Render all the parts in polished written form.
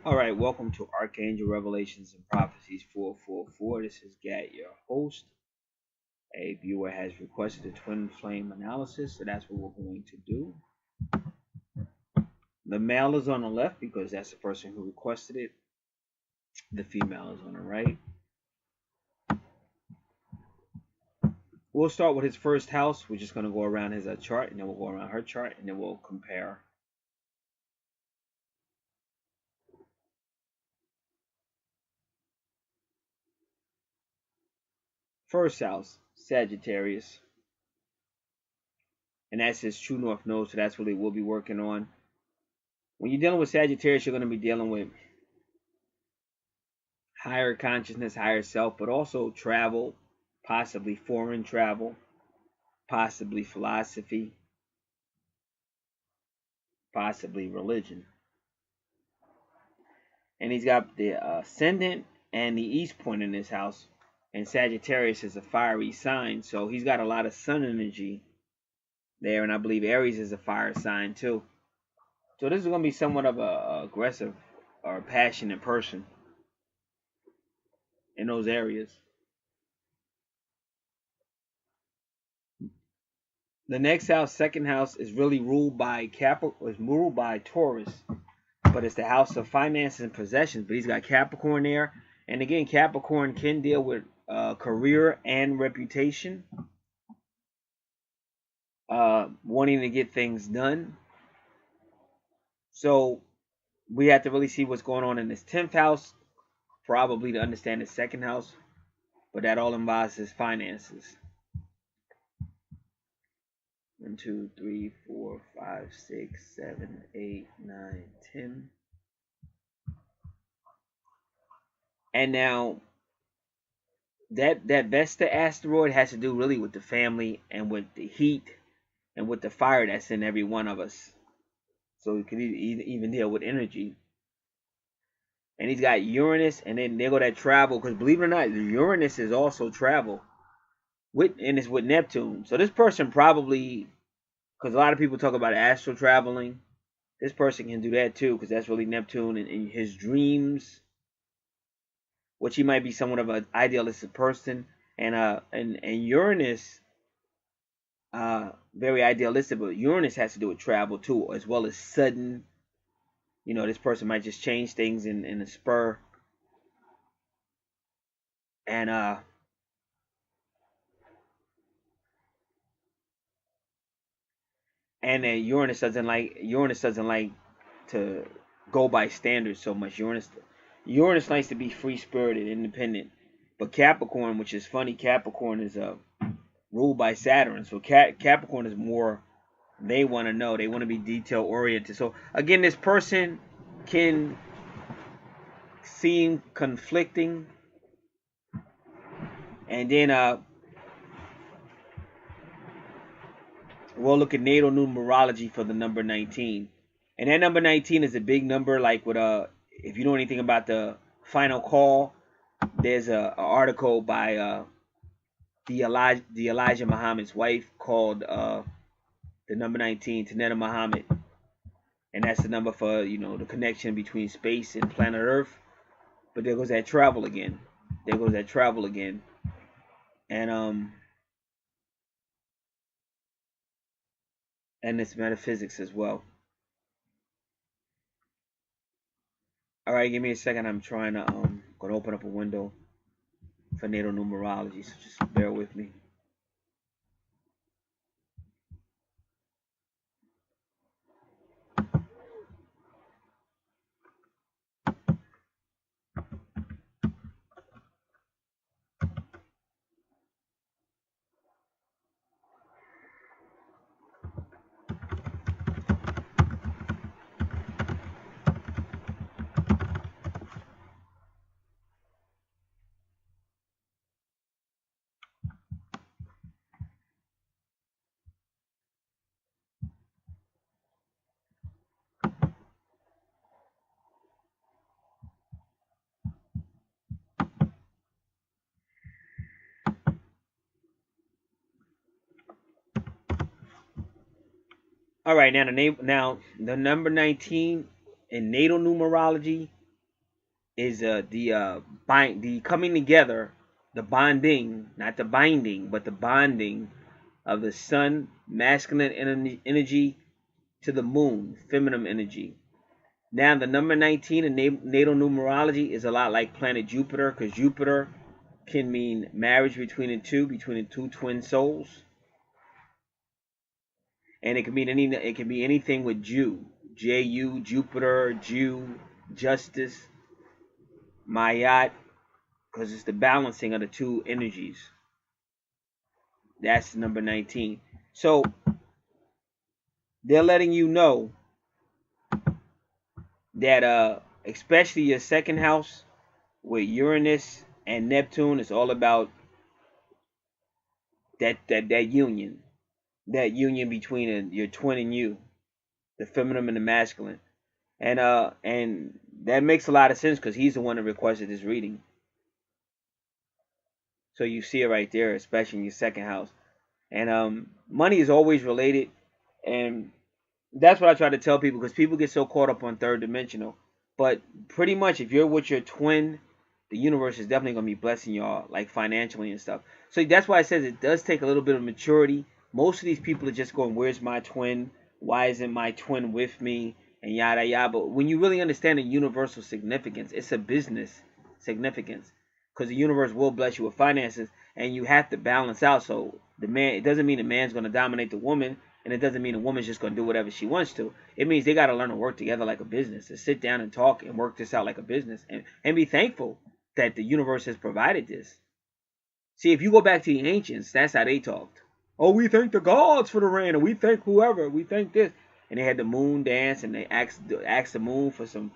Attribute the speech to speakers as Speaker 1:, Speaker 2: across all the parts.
Speaker 1: All right, welcome to Archangel Revelations and Prophecies 444. This is Gat, your host. A viewer has requested a twin flame analysis, so that's what we're going to do. The male is on the left because that's the person who requested it. The female is on the right. We'll start with his first house. We're just going to go around his chart, and then we'll go around her chart, and then we'll compare. First house, Sagittarius. And that's his true north node, so that's what we'll be working on. When you're dealing with Sagittarius, you're going to be dealing with higher consciousness, higher self, but also travel, possibly foreign travel, possibly philosophy, possibly religion. And he's got the ascendant and the east point in his house. And Sagittarius is a fiery sign, so he's got a lot of sun energy there. And I believe Aries is a fire sign too. So this is going to be somewhat of a aggressive or passionate person in those areas. The next house, second house, is really ruled by Taurus, but it's the house of finances and possessions. But he's got Capricorn there, and again, Capricorn can deal with career and reputation, wanting to get things done. So we have to really see what's going on in this 10th house, probably to understand the second house, but that all involves his finances. 1, 2, 3, 4, 5, 6, 7, 8, 9, 10. And now that Vesta asteroid has to do really with the family and with the heat and with the fire that's in every one of us. So it could even deal with energy. And he's got Uranus, and then they go that travel, because believe it or not, Uranus is also travel. And it's with Neptune. So this person probably, because a lot of people talk about astral traveling, this person can do that too, because that's really Neptune and his dreams, which he might be somewhat of an idealistic person. And Uranus, very idealistic, but Uranus has to do with travel too, as well as sudden. You know, this person might just change things in a spur. And Uranus doesn't like to go by standards so much. Uranus likes to be free spirited, independent. But Capricorn, which is funny, Capricorn is ruled by Saturn. So Capricorn is more, they want to know. They want to be detail oriented. So again, this person can seem conflicting. And then we'll look at natal numerology for the number 19. And that number 19 is a big number. Like with if you know anything about the final call, there's a article by the Elijah Muhammad's wife called the number 19, Tanetta Muhammad. And that's the number for, you know, the connection between space and planet Earth. But there goes that travel again. There goes that travel again. And it's metaphysics as well. All right, give me a second. I'm trying to gonna open up a window for natal numerology, so just bear with me. All right, now the number 19 in natal numerology is the coming together, the bonding, not the binding, but the bonding of the sun, masculine energy, to the moon, feminine energy. Now, the number 19 in natal numerology is a lot like planet Jupiter, because Jupiter can mean marriage between the two twin souls, and it can mean it can be anything with Jew, Ju, Jupiter, Jew, justice, Mayat, because it's the balancing of the two energies. That's number 19. So they're letting you know that especially your second house with Uranus and Neptune is all about that union. That union between your twin and you, the feminine and the masculine. And that makes a lot of sense because he's the one that requested this reading. So you see it right there, especially in your second house. And money is always related, and that's what I try to tell people, because people get so caught up on third dimensional. But pretty much, if you're with your twin, the universe is definitely going to be blessing y'all, like financially and stuff. So that's why it says it does take a little bit of maturity. Most of these people are just going, where's my twin? Why isn't my twin with me? And yada yada. But when you really understand the universal significance, it's a business significance, because the universe will bless you with finances, and you have to balance out. So the man, it doesn't mean the man's going to dominate the woman, and it doesn't mean the woman's just going to do whatever she wants to. It means they got to learn to work together like a business, to sit down and talk and work this out like a business, and be thankful that the universe has provided this. See, if you go back to the ancients, that's how they talked. Oh, we thank the gods for the rain, and we thank whoever, we thank this. And they had the moon dance, and they asked the moon for some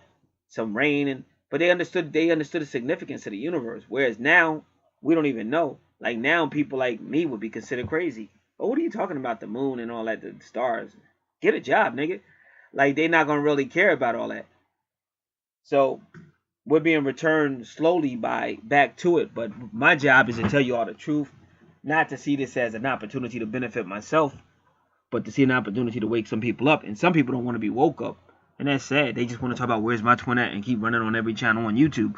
Speaker 1: rain, but they understood the significance of the universe. Whereas now, we don't even know. Like now, people like me would be considered crazy. Oh, what are you talking about, the moon and all that, the stars? Get a job, nigga. Like, they're not gonna really care about all that. So we're being returned slowly back to it. But my job is to tell you all the truth, not to see this as an opportunity to benefit myself, but to see an opportunity to wake some people up. And some people don't want to be woke up, and that's sad. They just want to talk about where's my twin at and keep running on every channel on YouTube.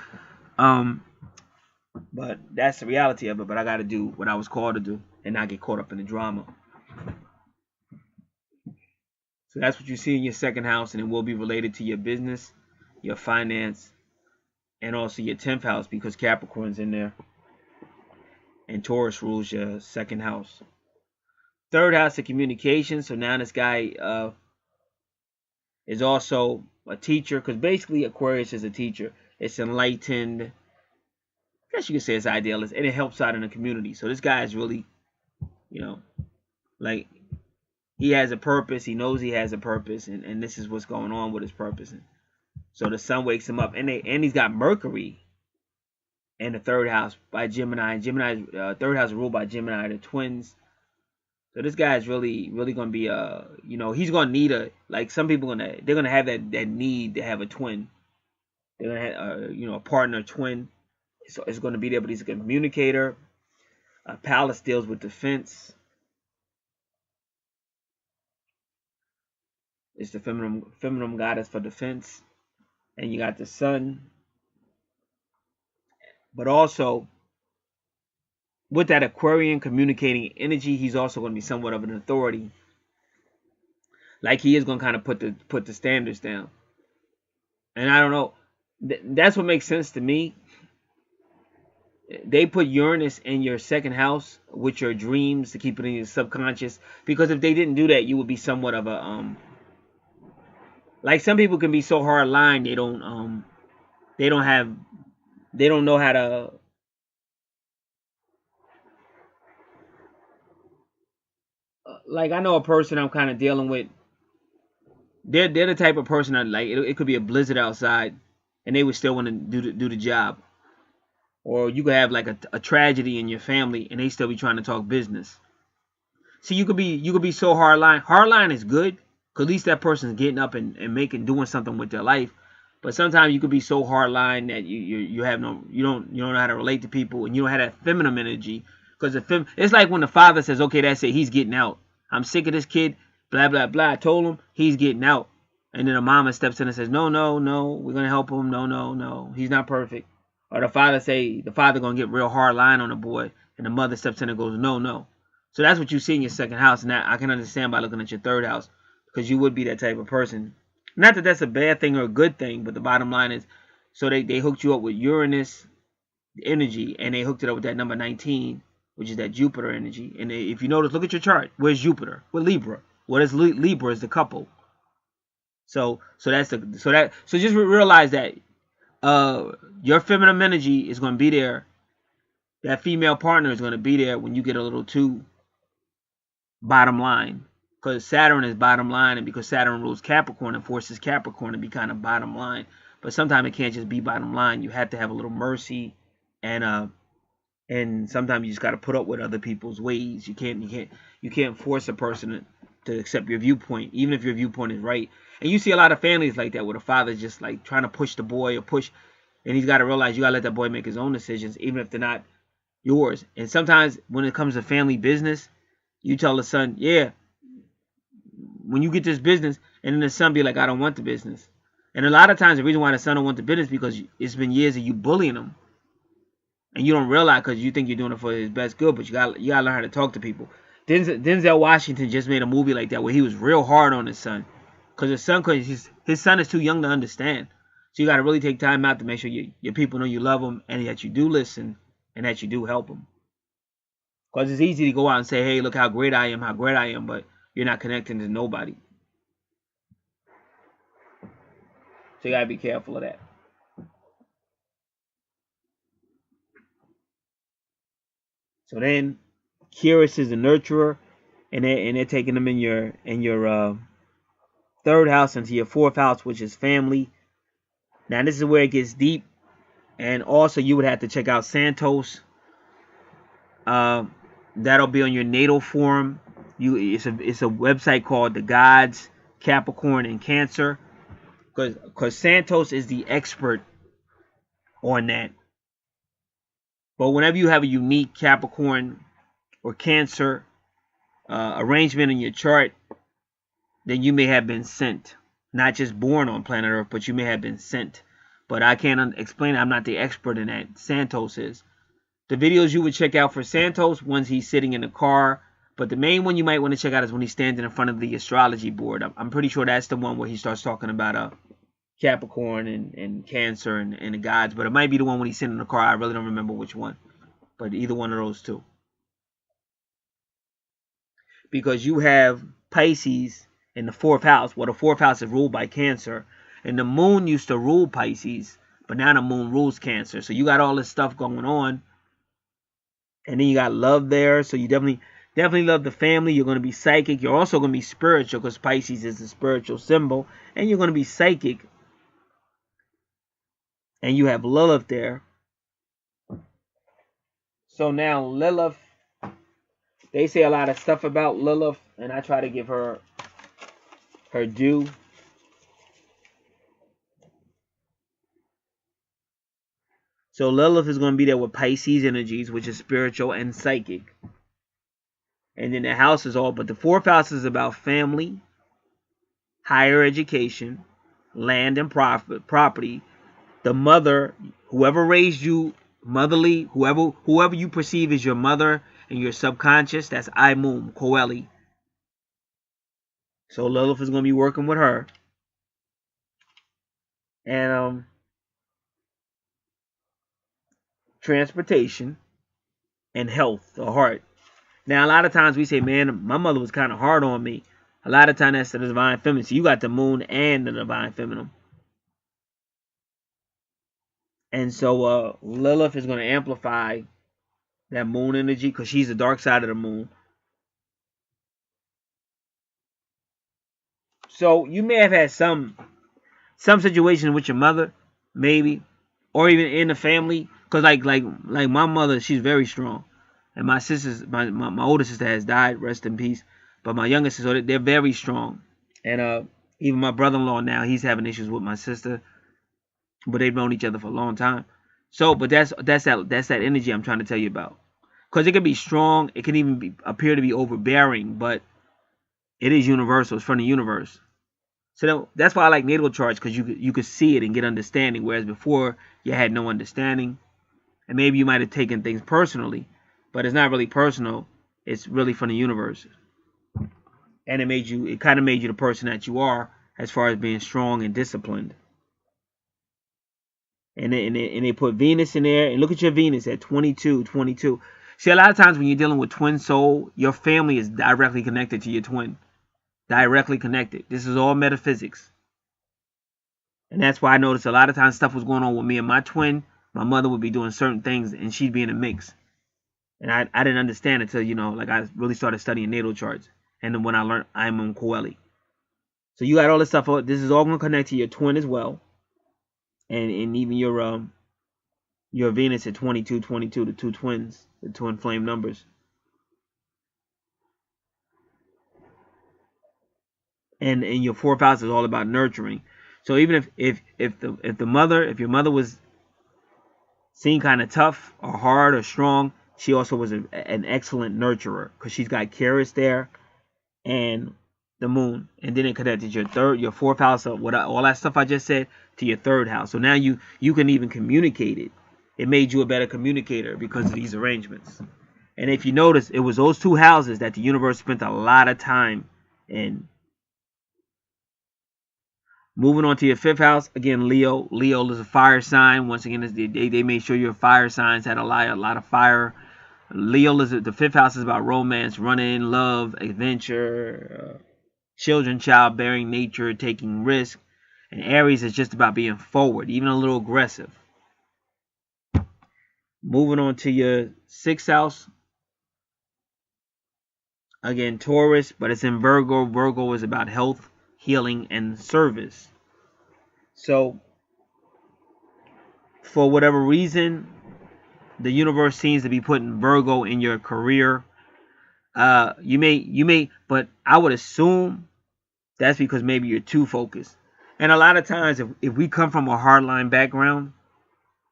Speaker 1: But that's the reality of it. But I got to do what I was called to do and not get caught up in the drama. So that's what you see in your second house, and it will be related to your business, your finance, and also your 10th house, because Capricorn's in there, and Taurus rules your second house. Third house of communication. So now this guy is also a teacher, because basically Aquarius is a teacher. It's enlightened. I guess you could say it's idealist, and it helps out in the community. So this guy is really, like, he has a purpose. He knows he has a purpose, and this is what's going on with his purpose. And so the sun wakes him up, and he's got Mercury in the third house by Gemini. Gemini, third house is ruled by Gemini, the twins. So this guy is really going to be he's going to need some people they're going to have that need to have a twin. They're going to have a partner, twin. So it's going to be there, but he's a communicator. Palace deals with defense. It's the feminine goddess for defense. And you got the sun. But also, with that Aquarian communicating energy, he's also going to be somewhat of an authority. Like, he is going to kind of put the standards down. And I don't know. That's what makes sense to me. They put Uranus in your second house with your dreams to keep it in your subconscious. Because if they didn't do that, you would be somewhat of a like, some people can be so hard line they don't know how to like, I know a person I'm kind of dealing with. They're the type of person that, like, it could be a blizzard outside, and they would still want to do the job. Or you could have like a tragedy in your family, and they still be trying to talk business. See, you could be so hard line. Hard line is good, because at least that person's getting up and doing something with their life. But sometimes you could be so hard line that you don't know how to relate to people, and you don't have that feminine energy. Because it's like when the father says, okay, that's it, he's getting out. I'm sick of this kid, blah, blah, blah. I told him he's getting out. And then the mama steps in and says, no, no, no, we're going to help him. No, no, no, he's not perfect. Or the father going to get real hard line on the boy. And the mother steps in and goes, no, no. So that's what you see in your second house. And that I can understand by looking at your third house. Because you would be that type of person. Not that that's a bad thing or a good thing. But the bottom line is, so they hooked you up with Uranus energy. And they hooked it up with that number 19, which is that Jupiter energy. And if you notice, look at your chart. Where's Jupiter? With Libra. What is Libra is the couple. So just realize that your feminine energy is going to be there. That female partner is going to be there when you get a little too bottom line, because Saturn is bottom line, and because Saturn rules Capricorn and forces Capricorn to be kind of bottom line. But sometimes it can't just be bottom line. You have to have a little mercy, and sometimes you just got to put up with other people's ways. You can't force a person to accept your viewpoint, even if your viewpoint is right. And you see a lot of families like that, where the father's just like trying to push the boy or push, and he's got to realize you got to let that boy make his own decisions, even if they're not yours. And sometimes when it comes to family business, you tell the son, yeah, when you get this business, and then the son be like, I don't want the business. And a lot of times the reason why the son don't want the business is because it's been years of you bullying him, and you don't realize because you think you're doing it for his best good. But you gotta learn how to talk to people. Denzel Washington just made a movie like that where he was real hard on his son, because his son is too young to understand. So you got to really take time out to make sure your people know you love them, and that you do listen, and that you do help them. Because it's easy to go out and say, hey, look how great I am, but you're not connecting to nobody. So you got to be careful of that. So then, Curious is the nurturer, and they're taking them in your third house into your fourth house, which is family. Now this is where it gets deep, and also you would have to check out Santos. That'll be on your natal forum. It's a website called the Gods, Capricorn, and Cancer, because Santos is the expert on that. But whenever you have a unique Capricorn or Cancer arrangement in your chart, then you may have been sent. Not just born on planet Earth, but you may have been sent. But I can't explain it. I'm not the expert in that. Santos is. The videos you would check out for Santos, one's he's sitting in the car. But the main one you might want to check out is when he's standing in front of the astrology board. I'm pretty sure that's the one where he starts talking about Capricorn and Cancer and the gods. But it might be the one when he's sitting in the car. I really don't remember which one. But either one of those two. Because you have Pisces in the fourth house. Well, the fourth house is ruled by Cancer. And the moon used to rule Pisces. But now the moon rules Cancer. So you got all this stuff going on. And then you got love there. So you definitely love the family. You're going to be psychic. You're also going to be spiritual, because Pisces is a spiritual symbol. And you're going to be psychic. And you have Lilith there. So now Lilith, they say a lot of stuff about Lilith, and I try to give her due. So Lilith is going to be there with Pisces energies, which is spiritual and psychic. And then the house is all, but the fourth house is about family, higher education, land and property. The mother, whoever raised you, motherly, whoever you perceive as your mother and your subconscious, that's Imum, Coeli. So Lilith is going to be working with her. And transportation and health, the heart. Now, a lot of times we say, man, my mother was kind of hard on me. A lot of times that's the divine feminine. So you got the moon and the divine feminine. And so Lilith is going to amplify that moon energy, because she's the dark side of the moon. So you may have had some situation with your mother, maybe, or even in the family. Because like my mother, she's very strong. And my sisters, my older sister has died, rest in peace. But my younger sister, they're very strong. And even my brother-in-law now, he's having issues with my sister. But they've known each other for a long time. So, but that's that energy I'm trying to tell you about. Because it can be strong, it can even appear to be overbearing, but it is universal. It's from the universe. So that's why I like natal charts, because you could see it and get understanding, whereas before you had no understanding, and maybe you might have taken things personally, but it's not really personal. It's really from the universe, and it kind of made you the person that you are, as far as being strong and disciplined. And they put Venus in there, and look at your Venus at 22, 22. See, a lot of times when you're dealing with twin soul, your family is directly connected to your twin. Directly connected. This is all metaphysics. And that's why I noticed a lot of times stuff was going on with me and my twin. My mother would be doing certain things, and she'd be in a mix. And I didn't understand until, like I really started studying natal charts. And then when I learned I'm Coeli. So you got all this stuff. This is all going to connect to your twin as well. And even your Venus at 22, 22, the two twins, the twin flame numbers. And your fourth house is all about nurturing. So even if your mother was seen kind of tough or hard or strong, she also was an excellent nurturer, because she's got Keras there and the moon, and then it connected your fourth house of all that stuff I just said to your third house. So now you can even communicate it. It made you a better communicator because of these arrangements. And if you notice, it was those two houses that the universe spent a lot of time in. Moving on to your fifth house, again, Leo. Leo is a fire sign. Once again, they made sure your fire signs had a lot of fire. Leo is the fifth house is about romance, running, love, adventure, children, childbearing, nature, taking risk. And Aries is just about being forward, even a little aggressive. Moving on to your sixth house. Again, Taurus, but it's in Virgo. Virgo is about health, healing, and service. So, for whatever reason, the universe seems to be putting Virgo in your career. You may, but I would assume that's because maybe you're too focused. And a lot of times, if we come from a hardline background,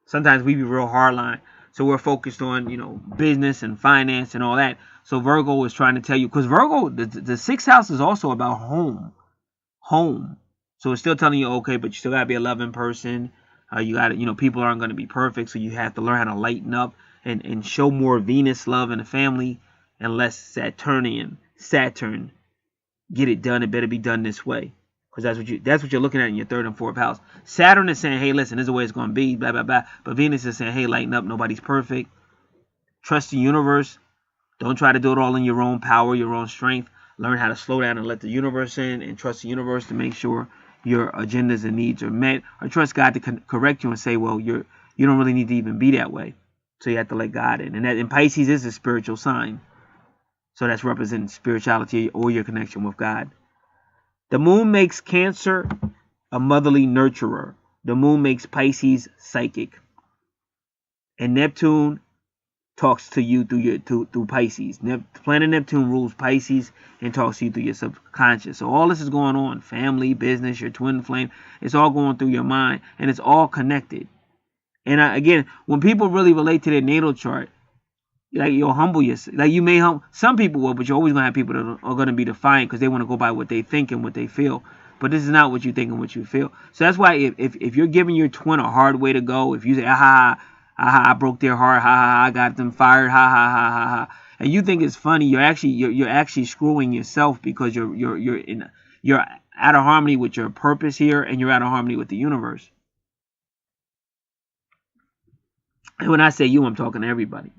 Speaker 1: sometimes we be real hardline. So we're focused on, business and finance and all that. So Virgo is trying to tell you, because Virgo, the sixth house is also about home. So it's still telling you, okay, but you still got to be a loving person. You got to, people aren't going to be perfect. So you have to learn how to lighten up and show more Venus love in the family and less Saturn. Get it done. It better be done this way. Because that's what you're looking at in your third and fourth house. Saturn is saying, hey, listen, this is the way it's going to be, blah, blah, blah. But Venus is saying, hey, lighten up. Nobody's perfect. Trust the universe. Don't try to do it all in your own power, your own strength. Learn how to slow down and let the universe in, and trust the universe to make sure your agendas and needs are met. Or trust God to correct you and say, well, you don't really need to even be that way. So you have to let God in. And Pisces is a spiritual sign. So that's representing spirituality or your connection with God. The moon makes Cancer a motherly nurturer. The moon makes Pisces psychic. And Neptune talks to you through Pisces. Planet Neptune rules Pisces and talks to you through your subconscious. So all this is going on. Family, business, your twin flame. It's all going through your mind. And it's all connected. And again, when people really relate to their natal chart, like you'll humble yourself. Like you may some people will, but you're always going to have people that are going to be defiant because they want to go by what they think and what they feel. But this is not what you think and what you feel. So that's why if you're giving your twin a hard way to go, if you say, I broke their heart, I got them fired, ha, and you think it's funny, you're actually screwing yourself, because you're out of harmony with your purpose here, and you're out of harmony with the universe. And when I say you, I'm talking to everybody.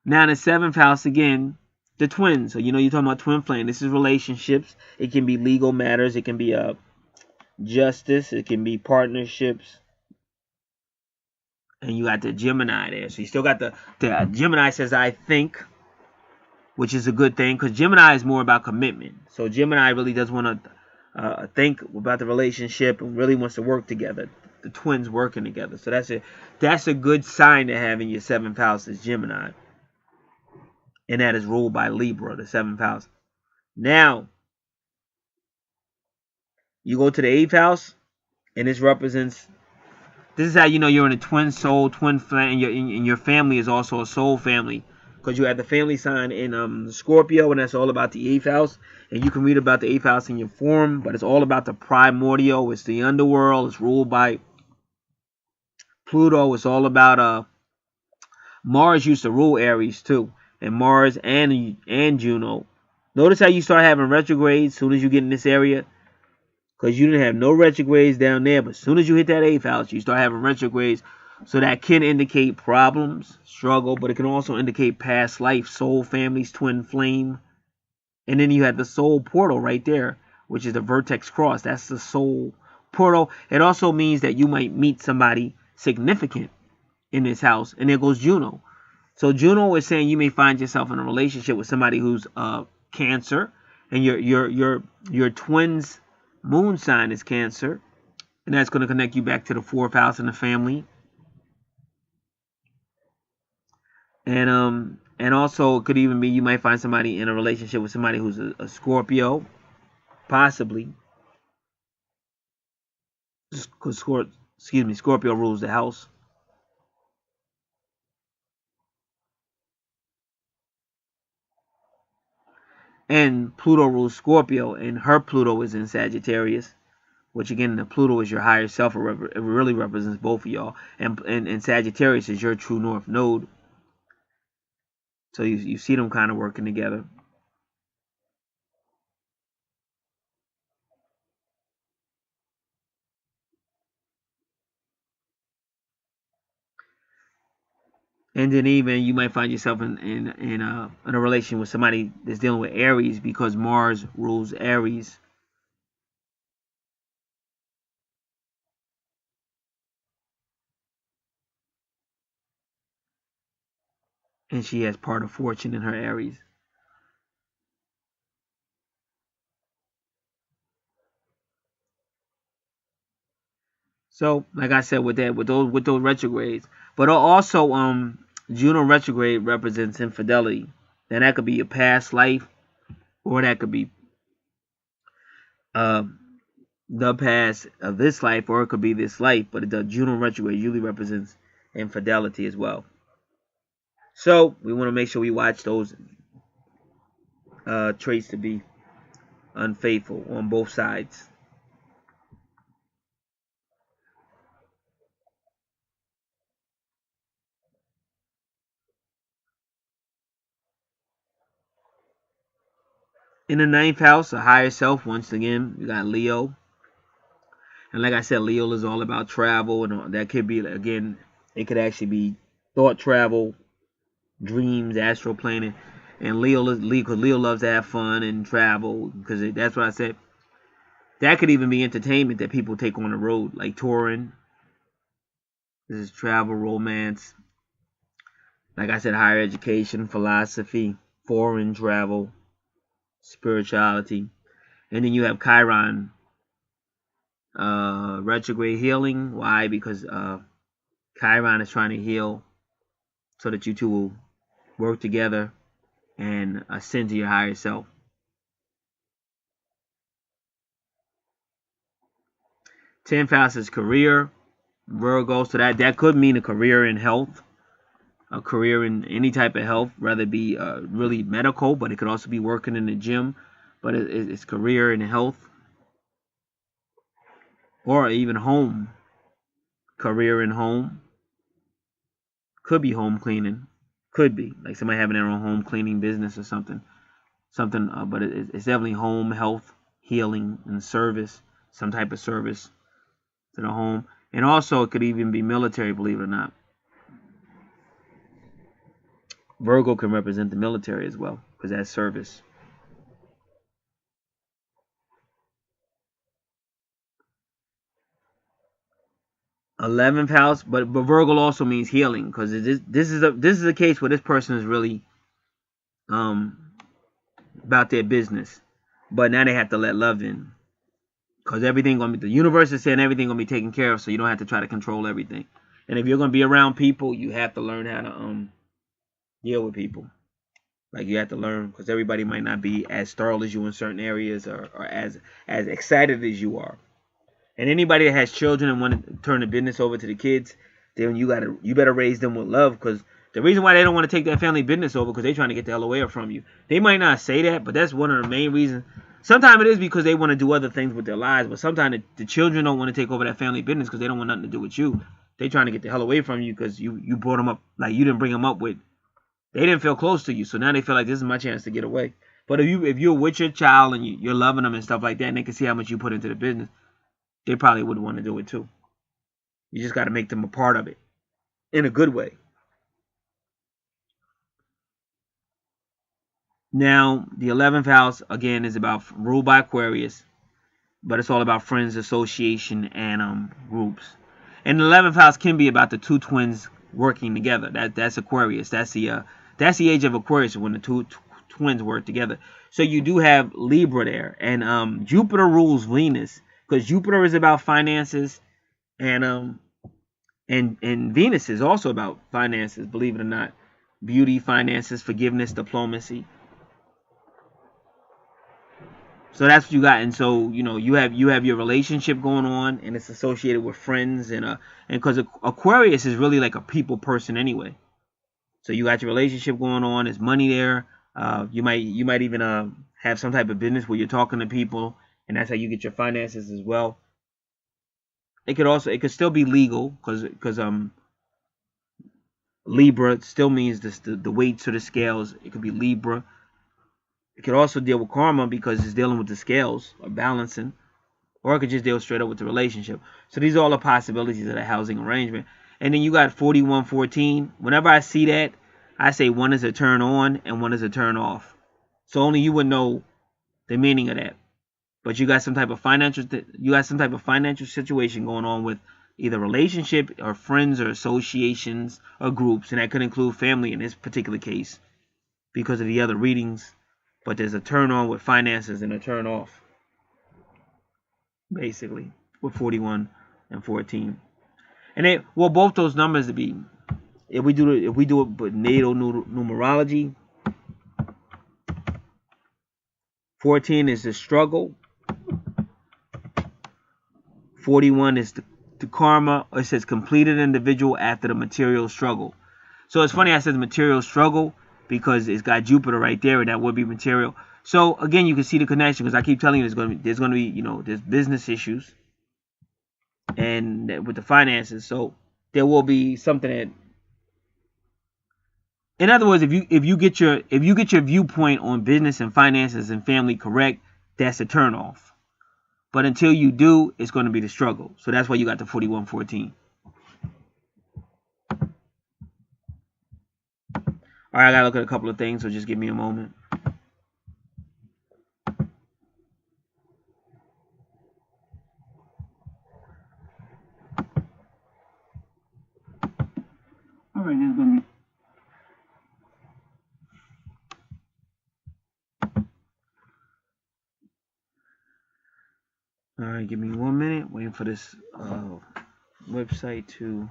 Speaker 1: Now in the seventh house, again, the twins. So you're talking about twin flame. This is relationships. It can be legal matters. It can be justice. It can be partnerships. And you got the Gemini there. So you still got the Gemini says, I think, which is a good thing, because Gemini is more about commitment. So Gemini really does want to think about the relationship and really wants to work together. The twins working together. So that's a good sign to have in your seventh house, is Gemini. And that is ruled by Libra, the seventh house. Now, you go to the eighth house, and this represents, this is how you know you're in a twin soul, twin flame, and your family is also a soul family. because you have the family sign in Scorpio, and that's all about the 8th house. And you can read about the 8th house in your form, but it's all about the primordial. It's the underworld. It's ruled by Pluto. It's all about Mars used to rule Aries too, and Mars and Juno. Notice how you start having retrogrades as soon as you get in this area, because you didn't have no retrogrades down there. But as soon as you hit that 8th house, you start having retrogrades. So that can indicate problems, struggle, but it can also indicate past life, soul families, twin flame. And then you have the soul portal right there, which is the vertex cross. That's the soul portal. It also means that you might meet somebody significant in this house. And there goes Juno. So Juno is saying you may find yourself in a relationship with somebody who's Cancer, and your twin's moon sign is Cancer, and that's going to connect you back to the 4th house in the family. And also it could even be you might find somebody in a relationship with somebody who's a Scorpio, possibly, because Scorpio rules the house. And Pluto rules Scorpio, and her Pluto is in Sagittarius, which again, the Pluto is your higher self. It really represents both of y'all. And Sagittarius is your true north node. So you see them kind of working together. And then even you might find yourself in a relation with somebody that's dealing with Aries, because Mars rules Aries. And she has part of fortune in her Aries. So, like I said, with those retrogrades, but also Juno retrograde represents infidelity. And that could be a past life, or that could be the past of this life, or it could be this life. But the Juno retrograde usually represents infidelity as well. So we want to make sure we watch those traits to be unfaithful on both sides. In the 9th house, a higher self, once again, you got Leo. And like I said, Leo is all about travel, and that could be, again, it could actually be thought travel, dreams, astral planning. And Leo loves to have fun and travel, because that's what I said. That could even be entertainment that people take on the road, like touring. This is travel, romance. Like I said, higher education, philosophy, foreign travel, spirituality. And then you have Chiron, retrograde healing. Why? Because Chiron is trying to heal so that you two will work together and ascend to your higher self. 10th house is career, Virgo. So that could mean a career in health, a career in any type of health, rather be really medical, but it could also be working in the gym. But it's career in health, or even home, career in home. Could be home cleaning, could be like somebody having their own home cleaning business or something. But it's definitely home, health, healing, and service, some type of service to the home. And also it could even be military, believe it or not. Virgo can represent the military as well, because that's service. 11th house, but Virgo also means healing, because this is a case where this person is really about their business, but now they have to let love in, because the universe is saying everything gonna be taken care of, so you don't have to try to control everything. And if you're gonna be around people, you have to learn how to deal with people. Like, you have to learn, because everybody might not be as thorough as you in certain areas, or as excited as you are. And anybody that has children and want to turn the business over to the kids, then you better raise them with love, because The reason why they don't want to take that family business over because they're trying to get the hell away from you. They might not say that, but that's one of the main reasons. Sometimes it is because they want to do other things with their lives, but sometimes the children don't want to take over that family business because they don't want nothing to do with you. They're trying to get the hell away from you because you brought them up, like you didn't bring them up with. They didn't feel close to you, so now they feel like this is my chance to get away. But if you're with your child and you're loving them and stuff like that, and they can see how much you put into the business, they probably would want to do it too. You just got to make them a part of it in a good way. Now, the 11th house, again, is about ruled by Aquarius, but it's all about friends, association, and groups. And the 11th house can be about the two twins working together. That's Aquarius. That's the age of Aquarius when the two twins work together. So you do have Libra there, and Jupiter rules Venus because Jupiter is about finances, and Venus is also about finances. Believe it or not, beauty, finances, forgiveness, diplomacy. So that's what you got, and so you have your relationship going on, and it's associated with friends, and because Aquarius is really like a people person anyway. So you got your relationship going on. There's money there. You might even have some type of business where you're talking to people, and that's how you get your finances as well. It could still be legal because Libra still means the weights or the scales. It could be Libra. It could also deal with karma because it's dealing with the scales or balancing, or it could just deal straight up with the relationship. So these are all the possibilities of the housing arrangement. And then you got 4114. Whenever I see that, I say one is a turn on and one is a turn off. So only you would know the meaning of that. But you got some type of financial situation going on with either relationship or friends or associations or groups, and that could include family in this particular case because of the other readings. But there's a turn on with finances and a turn off, basically, with 41 and 14. And both those numbers to be, if we do it with natal numerology, 14 is the struggle, 41 is the karma, or it says completed individual after the material struggle. So it's funny I said the material struggle because it's got Jupiter right there, and that would be material. So again, you can see the connection because I keep telling you there's going to be there's business issues and with the finances. So there will be something that, in other words, if you get your viewpoint on business and finances and family correct, that's a turn off. But until you do, it's going to be the struggle. So that's why you got the 4114. All right, I gotta look at a couple of things, so just give me a moment. All right, this is gonna be. All right, give me 1 minute. Waiting for this website to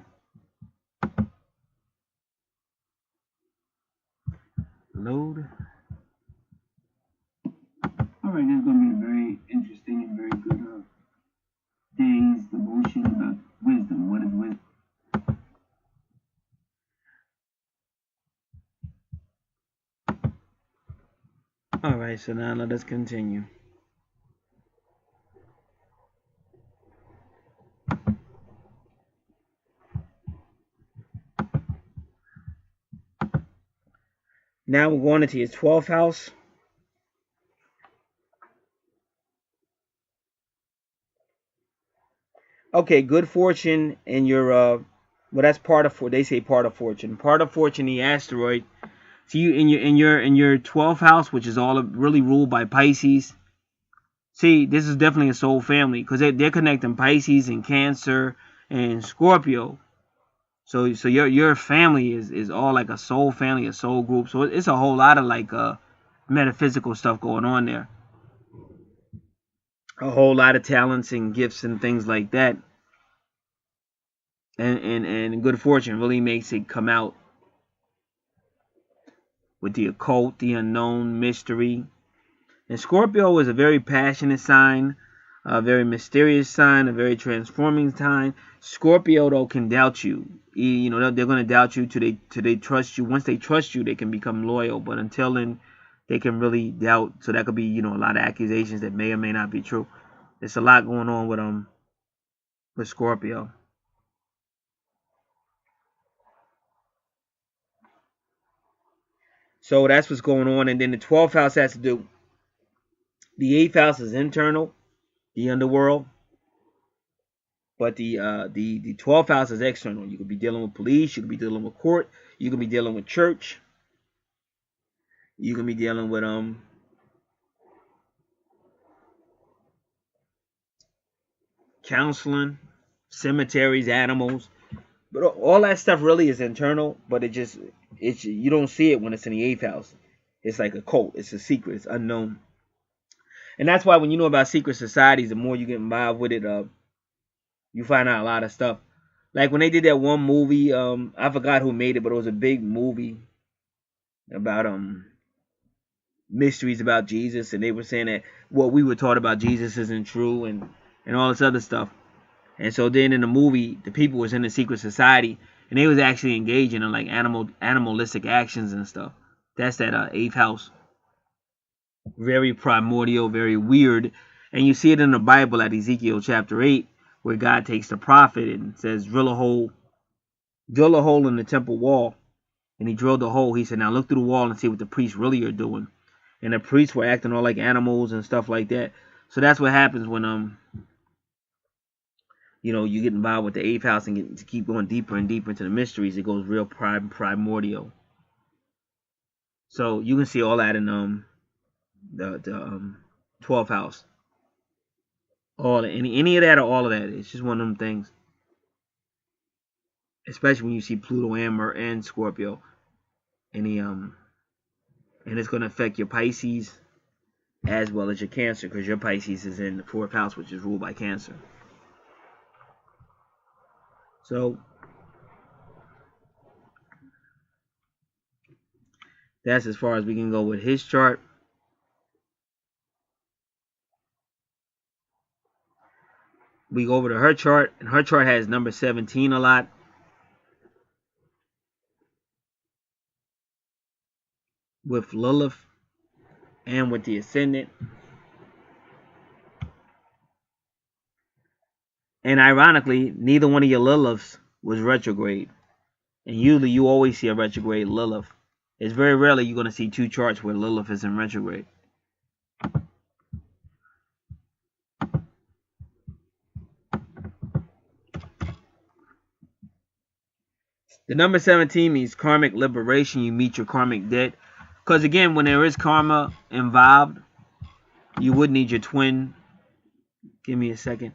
Speaker 1: load. All right, this is going to be a very interesting and very good day's devotion about wisdom. What is wisdom? All right, so now let us continue. Now we're going into your 12th house. Okay, good fortune in your well, that's part of they say part of fortune. Part of fortune, the asteroid. So you in your 12th house, which is all really ruled by Pisces. See, this is definitely a soul family because they're connecting Pisces and Cancer and Scorpio. So your family is all like a soul family, a soul group. So it's a whole lot of like metaphysical stuff going on there. A whole lot of talents and gifts and things like that. And good fortune really makes it come out with the occult, the unknown, mystery. And Scorpio is a very passionate sign. A very mysterious sign, a very transforming sign. Scorpio though can doubt you. You know, they're going to doubt you till they trust you. Once they trust you, they can become loyal. But until then, they can really doubt. So that could be, you know, a lot of accusations that may or may not be true. There's a lot going on with Scorpio. So that's what's going on. And then the 12th house has to do. The 8th house is internal, the underworld. But the 12th house is external. You could be dealing with police. You could be dealing with court. You could be dealing with church. You can be dealing with counseling, cemeteries, animals. But all that stuff really is internal. But it's you don't see it when it's in the 8th house. It's like a cult. It's a secret. It's unknown. And that's why when you know about secret societies, the more you get involved with it, you find out a lot of stuff. Like when they did that one movie, I forgot who made it, but it was a big movie about mysteries about Jesus, and they were saying that what we were taught about Jesus isn't true, and all this other stuff. And so then in the movie, the people was in the secret society, and they was actually engaging in like animalistic actions and stuff. That's that 8th house. Very primordial, very weird. And you see it in the Bible at Ezekiel chapter 8, where God takes the prophet and says, drill a hole in the temple wall. And he drilled the hole. He said, now look through the wall and see what the priests really are doing. And the priests were acting all like animals and stuff like that. So that's what happens when you know, you get involved with the 8th house and get to keep going deeper and deeper into the mysteries. It goes real primordial. So you can see all that in the 12th house. All any of that or all of that. It's just one of them things. Especially when you see Pluto and Scorpio. And it's going to affect your Pisces as well as your Cancer, because your Pisces is in the 4th house, which is ruled by Cancer. So that's as far as we can go with his chart. We go over to her chart, and her chart has number 17 a lot. With Lilith and with the Ascendant. And ironically, neither one of your Liliths was retrograde. And usually you always see a retrograde Lilith. It's very rarely you're going to see two charts where Lilith is in retrograde. The number 17 means karmic liberation. You meet your karmic debt. Because again, when there is karma involved, you would need your twin. Give me a second.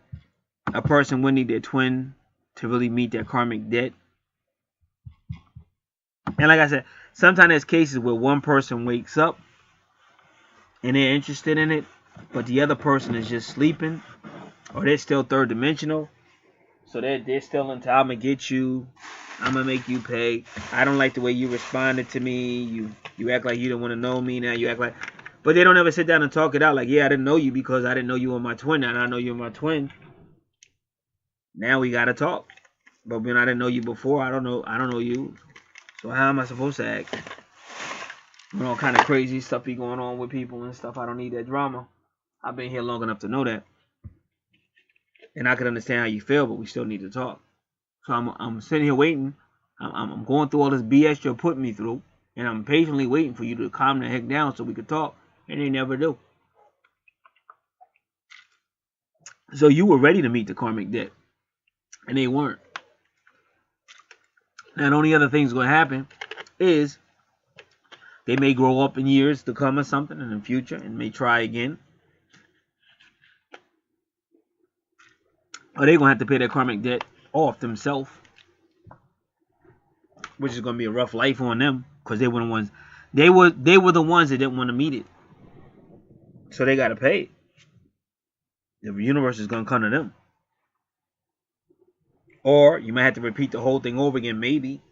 Speaker 1: A person would need their twin to really meet their karmic debt. And like I said, sometimes there's cases where one person wakes up and they're interested in it, but the other person is just sleeping, or they're still third dimensional. So they're still into, I'm going to get you, I'm going to make you pay. I don't like the way you responded to me. You act like you don't want to know me now. You act like... But they don't ever sit down and talk it out. Like, yeah, I didn't know you because I didn't know you were my twin. Now I know you're my twin. Now we got to talk. But when I didn't know you before, I don't know you. So how am I supposed to act? When all kind of crazy stuff be going on with people and stuff, I don't need that drama. I've been here long enough to know that. And I can understand how you feel, but we still need to talk. So I'm sitting here waiting. I'm going through all this BS you're putting me through. And I'm patiently waiting for you to calm the heck down so we could talk. And they never do. So you were ready to meet the karmic debt. And they weren't. Now the only other thing's going to happen is they may grow up in years to come or something in the future and may try again. Or they're going to have to pay their karmic debt off themselves. Which is going to be a rough life on them. Because they were the ones. They were the ones that didn't want to meet it. So they got to pay it. The universe is going to come to them. Or you might have to repeat the whole thing over again, maybe.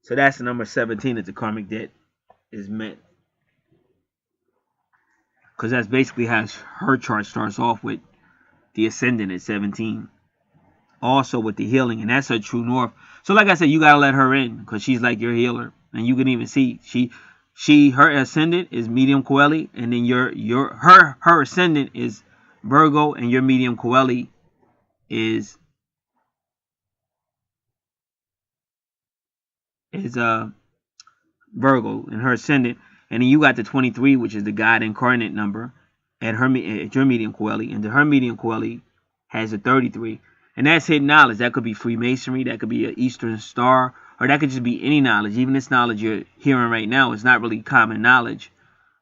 Speaker 1: So that's the number 17 that the karmic debt is met. because that's basically how her chart starts off, with the ascendant at 17. Also with the healing, and that's her true north. So like I said, you gotta let her in, because she's like your healer. And you can even see her ascendant is medium coeli, and then her ascendant is Virgo, and your medium coeli is Virgo, and her ascendant. And then you got the 23, which is the God incarnate number at your medium coeli, and her medium coeli has a 33. And that's hidden knowledge. That could be Freemasonry, that could be an Eastern Star, or that could just be any knowledge. Even this knowledge you're hearing right now is not really common knowledge.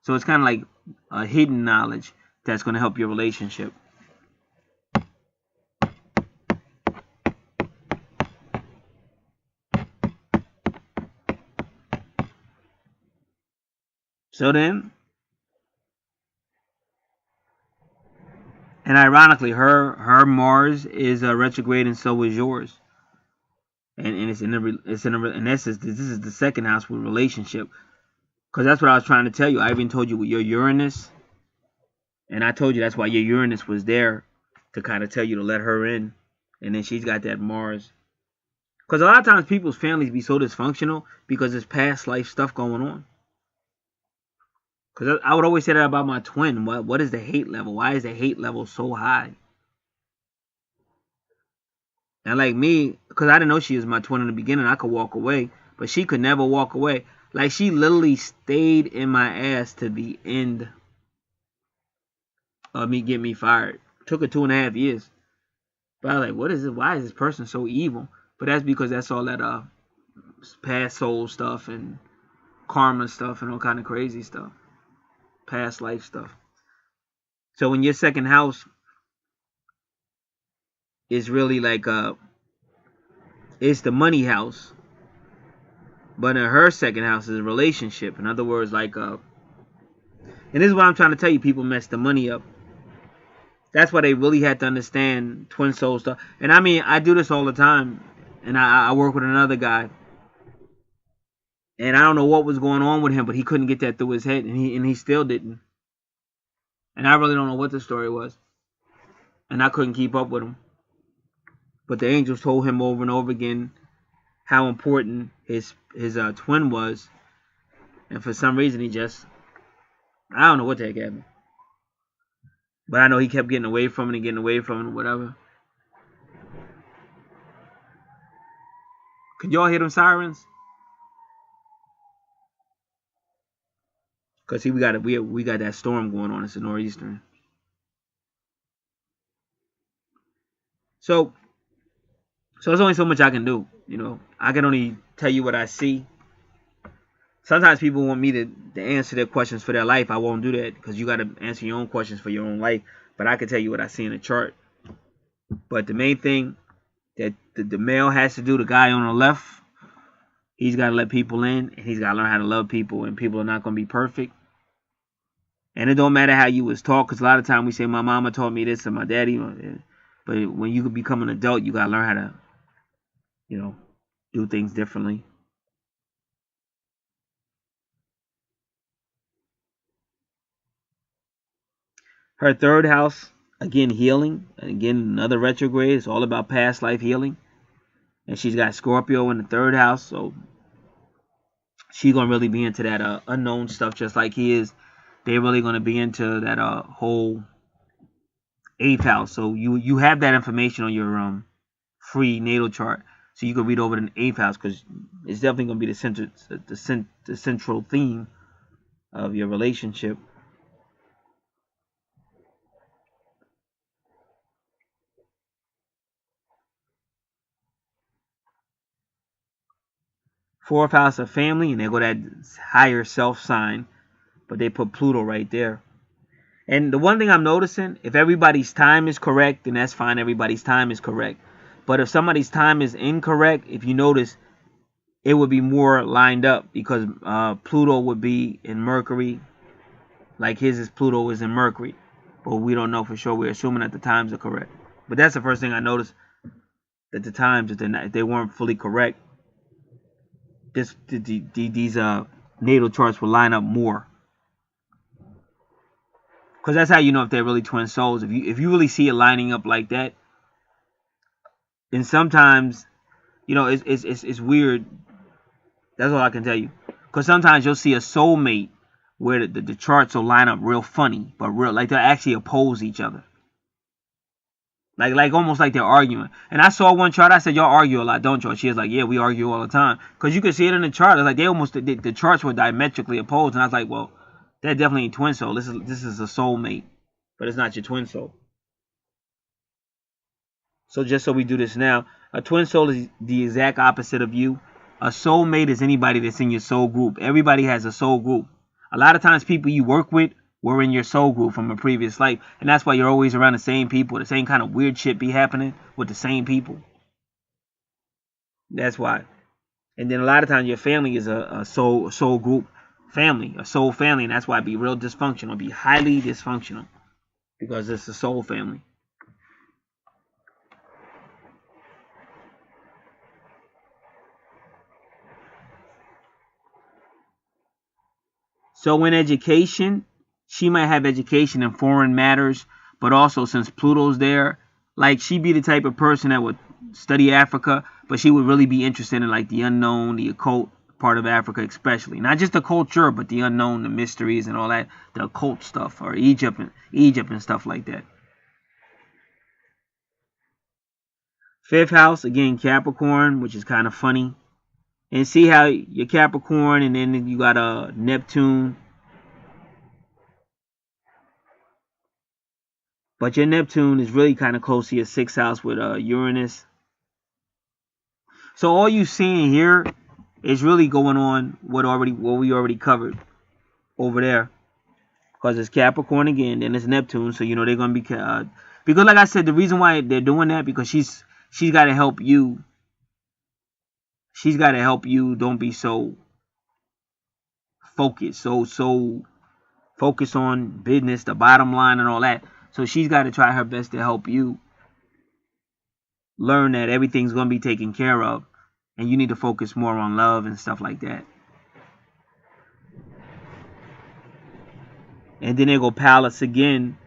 Speaker 1: So it's kind of like a hidden knowledge that's going to help your relationship. So then, and ironically, her Mars is retrograde, and so is yours. And it's in and this is the second house with relationship, because that's what I was trying to tell you. I even told you with your Uranus, and I told you that's why your Uranus was there, to kind of tell you to let her in, and then she's got that Mars. Because a lot of times people's families be so dysfunctional because there's past life stuff going on. Because I would always say that about my twin. What is the hate level? Why is the hate level so high? And like me, because I didn't know she was my twin in the beginning, I could walk away. But she could never walk away. Like, she literally stayed in my ass to the end of me getting me fired. Took her 2.5 years. But I was like, what is it? Why is this person so evil? But that's because that's all that past soul stuff and karma stuff and all kind of crazy stuff. Past life stuff. So in your second house is really like it's the money house. But in her second house is a relationship. In other words, like and this is what I'm trying to tell you, people mess the money up. That's why they really had to understand twin soul stuff. And I mean, I do this all the time. And I work with another guy. And I don't know what was going on with him, but he couldn't get that through his head, and he still didn't. And I really don't know what the story was. And I couldn't keep up with him. But the angels told him over and over again how important his twin was. And for some reason he just, I don't know what the heck happened. But I know he kept getting away from it and getting away from it and whatever. Could y'all hear them sirens? Cause see, we got that storm going on. It's a nor'easter. So there's only so much I can do. You know, I can only tell you what I see. Sometimes people want me to answer their questions for their life. I won't do that, because you got to answer your own questions for your own life. But I can tell you what I see in the chart. But the main thing that the male has to do, the guy on the left, he's got to let people in, and he's got to learn how to love people. And people are not going to be perfect. And it don't matter how you was taught, because a lot of time we say, my mama taught me this and my daddy. But when you become an adult, you got to learn how to, you know, do things differently. Her third house, again, healing. And again, another retrograde. It's all about past life healing. And she's got Scorpio in the third house. So she's going to really be into that unknown stuff, just like he is. They're really going to be into that whole 8th house. So you have that information on your free natal chart. So you can read over the 8th house, because it's definitely going to be the central theme of your relationship. Fourth house of family, and they go that higher self sign, but they put Pluto right there. And the one thing I'm noticing, if everybody's time is correct, then that's fine. Everybody's time is correct. But if somebody's time is incorrect, if you notice, it would be more lined up, because Pluto would be in Mercury, like Pluto is in Mercury. But we don't know for sure. We're assuming that the times are correct. But that's the first thing I noticed, that the times, if they weren't fully correct, these natal charts will line up more. Because that's how you know if they're really twin souls. If you really see it lining up like that, then sometimes, you know, it's weird. That's all I can tell you. Because sometimes you'll see a soulmate where the charts will line up real funny, but real like they'll actually oppose each other. Like almost like they're arguing. And I saw one chart. I said, y'all argue a lot, don't y'all? She was like, yeah, we argue all the time. Because you could see it in the chart. It's like they almost the charts were diametrically opposed. And I was like, well, that definitely ain't twin soul. This is a soulmate, but it's not your twin soul. So just so we do this now, a twin soul is the exact opposite of you. A soulmate is anybody that's in your soul group. Everybody has a soul group. A lot of times people you work with were in your soul group from a previous life. And that's why you're always around the same people. The same kind of weird shit be happening with the same people. That's why. And then a lot of times your family is a soul group family, a soul family. And that's why it be real dysfunctional, be highly dysfunctional. Because it's a soul family. So in education, she might have education in foreign matters, but also since Pluto's there, like she'd be the type of person that would study Africa, but she would really be interested in like the unknown, the occult part of Africa especially. Not just the culture, but the unknown, the mysteries and all that, the occult stuff, or Egypt and stuff like that. Fifth house, again, Capricorn, which is kind of funny. And see how your Capricorn, and then you got a Neptune. But your Neptune is really kind of close to your sixth house with Uranus. So all you seeing here is really going on what we already covered over there. Because it's Capricorn again, then it's Neptune. So you know they're gonna be because like I said, the reason why they're doing that because she's got to help you. She's got to help you. Don't be so focused. So focus on business, the bottom line, and all that. So she's got to try her best to help you learn that everything's going to be taken care of, and you need to focus more on love and stuff like that. And then they go Palace again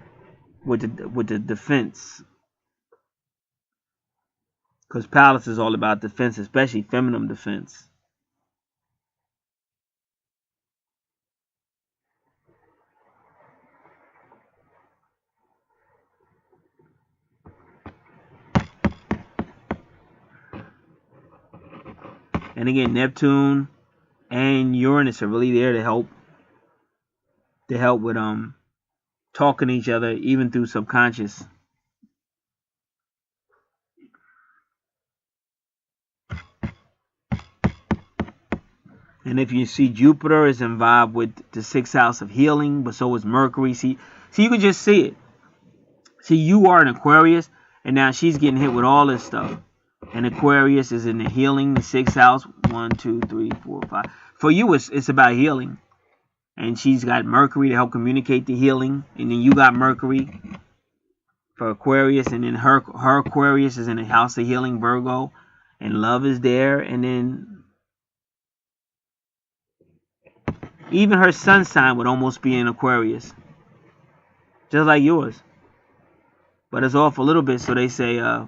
Speaker 1: with the defense, because Palace is all about defense, especially feminine defense. And again, Neptune and Uranus are really there to help with talking to each other, even through subconscious. And if you see, Jupiter is involved with the sixth house of healing, but so is Mercury. See, you can just see it. See, you are an Aquarius, and now she's getting hit with all this stuff. And Aquarius is in the healing, the sixth house. 1, 2, 3, 4, 5. For you, it's about healing. And she's got Mercury to help communicate the healing. And then you got Mercury for Aquarius. And then her Aquarius is in the house of healing, Virgo. And love is there. And then even her sun sign would almost be in Aquarius. Just like yours. But it's off a little bit, so they say...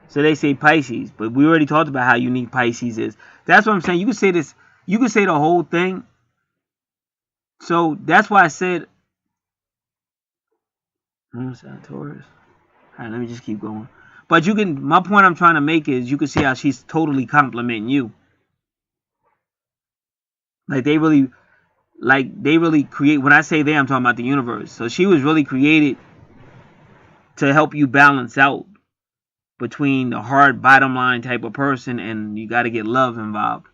Speaker 1: So they say Pisces, but we already talked about how unique Pisces is. That's what I'm saying. You can say this. You can say the whole thing. So that's why I said. Taurus. All right, let me just keep going. But you can. My point I'm trying to make is you can see how she's totally complimenting you. Like they really create. When I say they, I'm talking about the universe. So she was really created to help you balance out between the hard bottom line type of person, and you got to get love involved.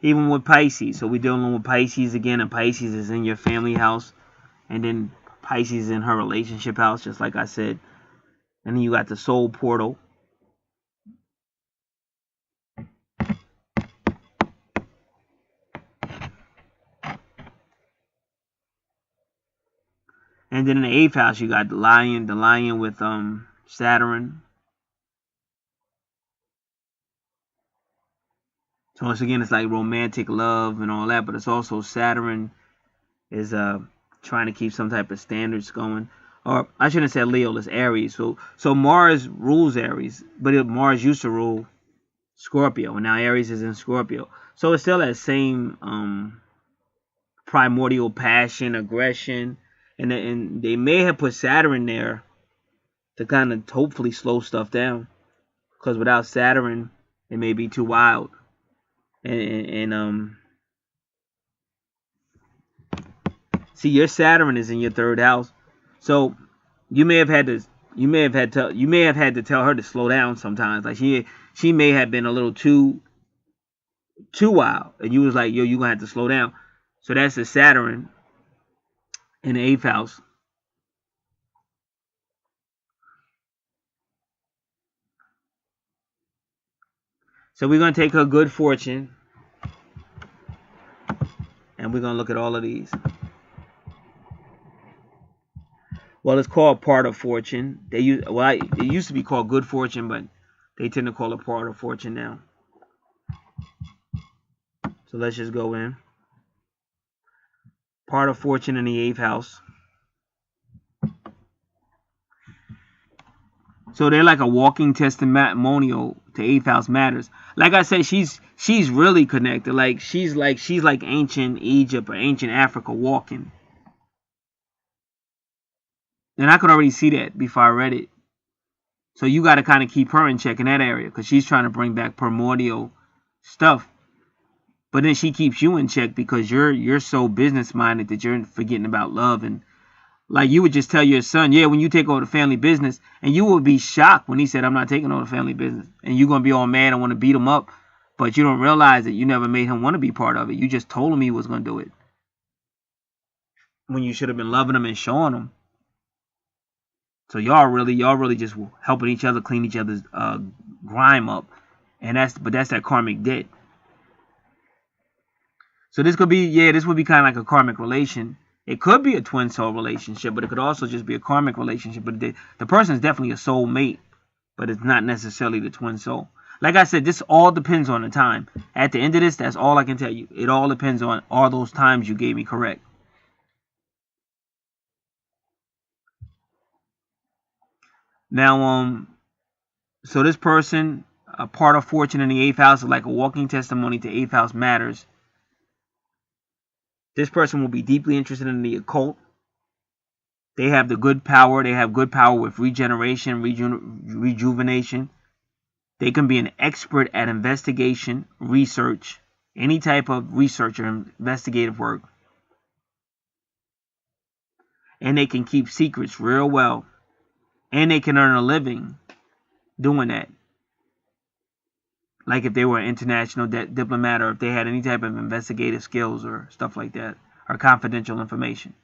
Speaker 1: Even with Pisces. So we're dealing with Pisces again, and Pisces is in your family house, and then Pisces is in her relationship house, just like I said. And then you got the soul portal. And then in the 8th house, you got the lion with Saturn. So once again, it's like romantic love and all that, but it's also Saturn is trying to keep some type of standards going. Or I shouldn't say Leo, it's Aries. So Mars rules Aries, but Mars used to rule Scorpio, and now Aries is in Scorpio. So it's still that same primordial passion, aggression, and they may have put Saturn there to kind of hopefully slow stuff down, because without Saturn, it may be too wild. And see, your Saturn is in your third house, so you may have had to tell her to slow down sometimes. Like she may have been a little too wild, and you was like, yo, you gonna have to slow down. So that's the Saturn in the 8th house. So we're gonna take her good fortune, and we're gonna look at all of these. Well, it's called part of fortune. It used to be called good fortune, but they tend to call it part of fortune now. So let's just go in. Part of fortune in the 8th house. So they're like a walking testimonial to 8th house matters. Like I said, she's really connected. Like she's like ancient Egypt or ancient Africa walking. And I could already see that before I read it. So you got to kind of keep her in check in that area, because she's trying to bring back primordial stuff. But then she keeps you in check because you're so business minded that you're forgetting about love. And like you would just tell your son, yeah, when you take over the family business, and you would be shocked when he said, I'm not taking over the family business. And you're going to be all mad and want to beat him up. But you don't realize that you never made him want to be part of it. You just told him he was going to do it, when you should have been loving him and showing him. So y'all really just helping each other clean each other's grime up. And that's that karmic debt. So this would be kind of like a karmic relation. It could be a twin soul relationship, but it could also just be a karmic relationship. But the person is definitely a soul mate, but it's not necessarily the twin soul. Like I said, this all depends on the time. At the end of this, that's all I can tell you. It all depends on, are those times you gave me correct? Now, so this person, a part of fortune in the 8th house, is like a walking testimony to 8th house matters. This person will be deeply interested in the occult. They have the good power. They have good power with regeneration, rejuvenation. They can be an expert at investigation, research, any type of research or investigative work. And they can keep secrets real well. And they can earn a living doing that. Like if they were an international diplomat, or if they had any type of investigative skills or stuff like that, or confidential information.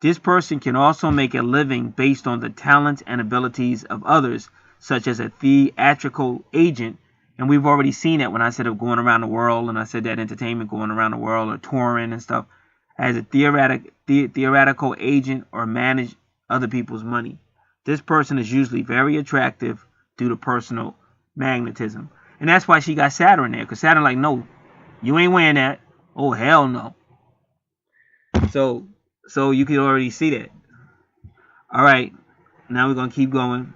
Speaker 1: This person can also make a living based on the talents and abilities of others, such as a theatrical agent. And we've already seen that when I said of going around the world, and I said that entertainment, going around the world or touring and stuff, as a theoretical agent or manage other people's money. This person is usually very attractive due to personal magnetism. And that's why she got Saturn there, because Saturn like, no, you ain't wearing that. Oh, hell no. So you can already see that. All right, now we're going to keep going.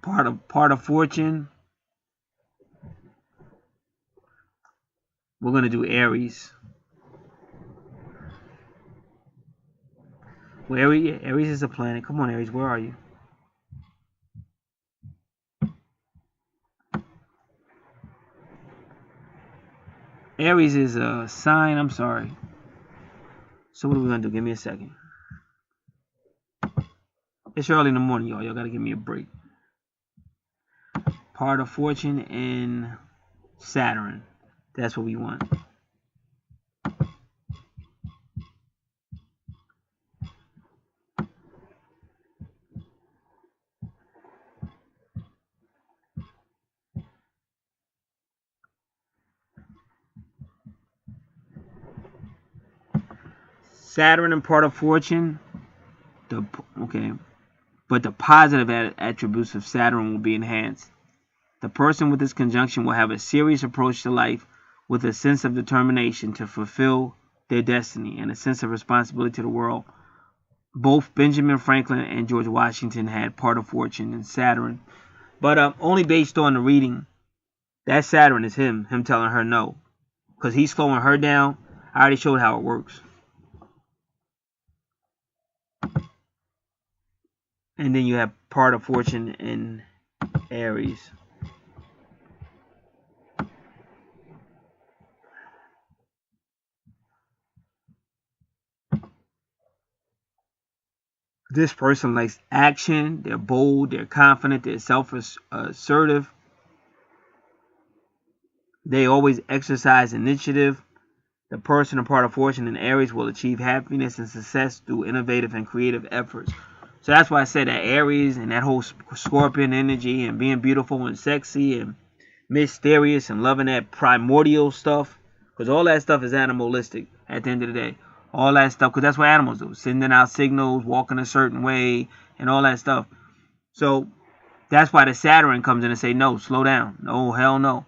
Speaker 1: Part of fortune. We're going to do Aries. Well, Aries is a planet. Come on, Aries, where are you? Aries is a sign. I'm sorry. So what are we going to do? Give me a second. It's early in the morning, y'all. Y'all got to give me a break. Part of fortune and Saturn. That's what we want. Saturn and part of fortune. Okay. but the positive attributes of Saturn will be enhanced. The person with this conjunction will have a serious approach to life with a sense of determination to fulfill their destiny and a sense of responsibility to the world. Both Benjamin Franklin and George Washington had part of fortune in Saturn, but only based on the reading. That Saturn is him telling her no, because he's slowing her down. I already showed how it works. And then you have part of fortune in Aries. This person likes action. They're bold. They're confident. They're self-assertive. They always exercise initiative. The person, a part of fortune in Aries, will achieve happiness and success through innovative and creative efforts. So that's why I said that Aries and that whole Scorpion energy and being beautiful and sexy and mysterious and loving that primordial stuff, because all that stuff is animalistic at the end of the day. All that stuff, because that's what animals do, sending out signals, walking a certain way, and all that stuff. So that's why the Saturn comes in and say, no, slow down. No, hell no.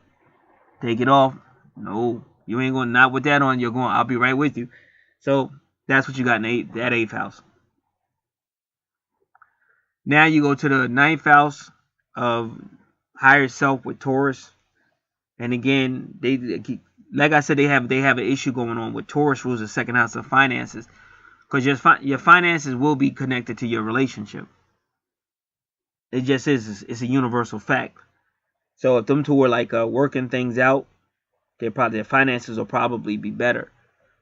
Speaker 1: Take it off. No, you ain't going, not with that on. You're going, I'll be right with you. So that's what you got in that 8th house. Now you go to the 9th house of higher self with Taurus. And again, they like I said, they have an issue going on with Taurus rules the 2nd house of finances, because your finances will be connected to your relationship. It just is. It's a universal fact. So if them two were like working things out, their finances will probably be better.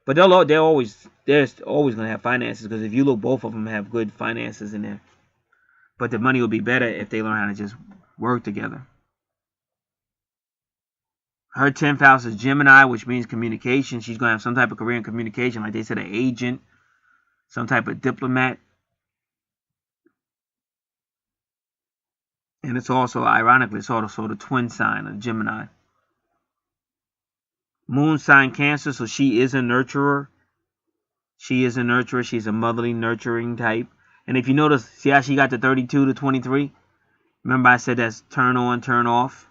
Speaker 1: But they're always gonna have finances, because if you look, both of them have good finances in there. But the money will be better if they learn how to just work together. Her 10th house is Gemini, which means communication. She's going to have some type of career in communication, like they said, an agent, some type of diplomat. And it's also, ironically, it's also the twin sign of Gemini. Moon sign Cancer, so she is a nurturer. She's a motherly, nurturing type. And if you notice, see how she got the 32 to 23? Remember I said that's turn on, turn off?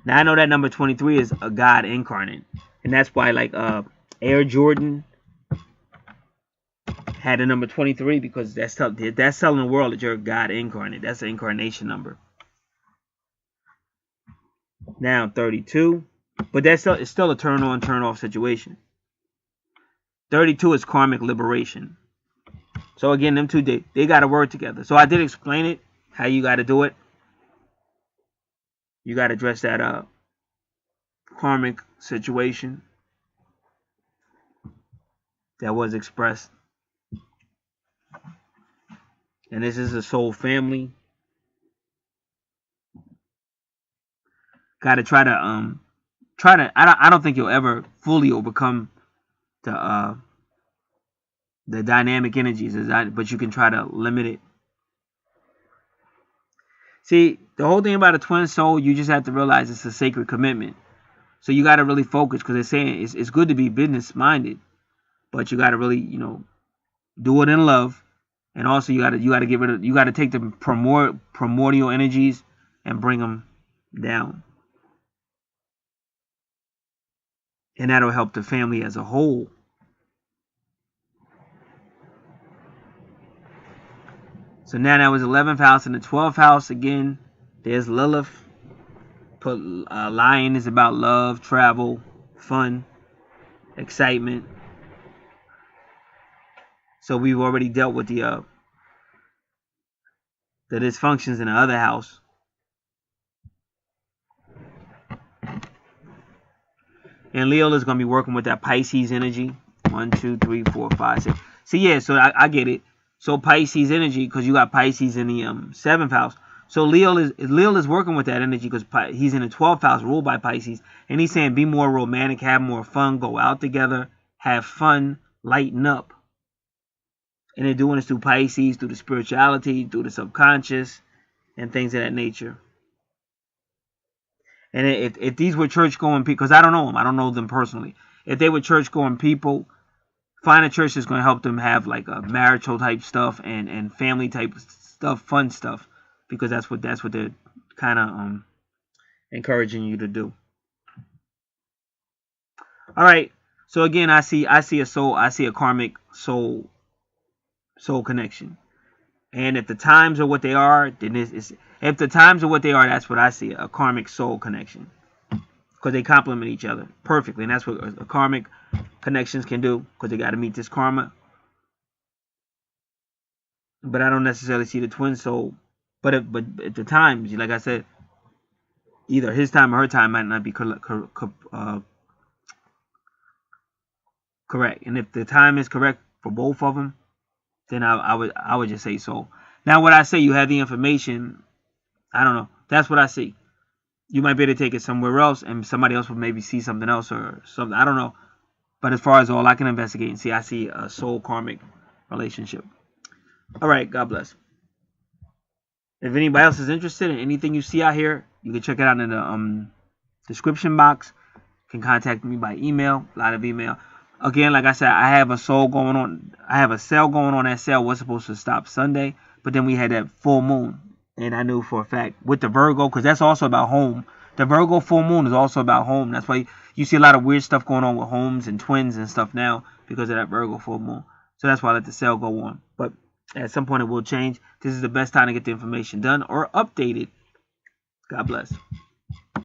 Speaker 1: Now I know that number 23 is a God incarnate. And that's why like Air Jordan had a number 23, because that's telling the world that you're a God incarnate. That's an incarnation number. Now 32. But it's still a turn on, turn off situation. 32 is karmic liberation. So again, them two, they got to work together. So I did explain it, how you got to do it. You got to address that karmic situation that was expressed. And this is a soul family. Got to try to I don't think you'll ever fully overcome the dynamic energies, but you can try to limit it. See, the whole thing about a twin soul, you just have to realize it's a sacred commitment. So you got to really focus, because they're saying it's good to be business minded, but you got to really, do it in love. And also you got to get rid of, you got to take the primordial energies and bring them down. And that'll help the family as a whole. So now that was 11th house. And the 12th house, again, there's Lilith. Lion is about love, travel, fun, excitement. So we've already dealt with the dysfunctions in the other house. And Leo is going to be working with that Pisces energy. 1, 2, 3, 4, 5, 6. See, yeah, so I get it. So Pisces energy, because you got Pisces in the 7th house. So Leo is working with that energy, because he's in the 12th house ruled by Pisces. And he's saying be more romantic, have more fun, go out together, have fun, lighten up. And they're doing this through Pisces, through the spirituality, through the subconscious, and things of that nature. And if these were church-going people, because I don't know them personally. If they were church-going people, find a church that's going to help them have like a marital type stuff and family type stuff, fun stuff, because that's what they're kind of encouraging you to do. All right. So again, I see a soul, I see a karmic soul connection. And if the times are what they are, then if the times are what they are, that's what I see, a karmic soul connection. Because they complement each other perfectly, and that's what a karmic connections can do, because they got to meet this karma. But I don't necessarily see the twin soul. But at the times, like I said, either his time or her time might not be correct. And if the time is correct for both of them, then I would just say so. Now, what I say, you have the information. I don't know. That's what I see. You might be able to take it somewhere else, and somebody else will maybe see something else or something. I don't know. But as far as all I can investigate and see, I see a soul karmic relationship. All right. God bless. If anybody else is interested in anything you see out here, you can check it out in the description box. You can contact me by email. A lot of email. Again, like I said, I have a sale going on. That sale was supposed to stop Sunday, but then we had that full moon, and I knew for a fact with the Virgo, because that's also about home. The Virgo full moon is also about home. That's why you see a lot of weird stuff going on with homes and twins and stuff now, because of that Virgo full moon. So that's why I let the sale go on. But at some point it will change. This is the best time to get the information done or updated. God bless.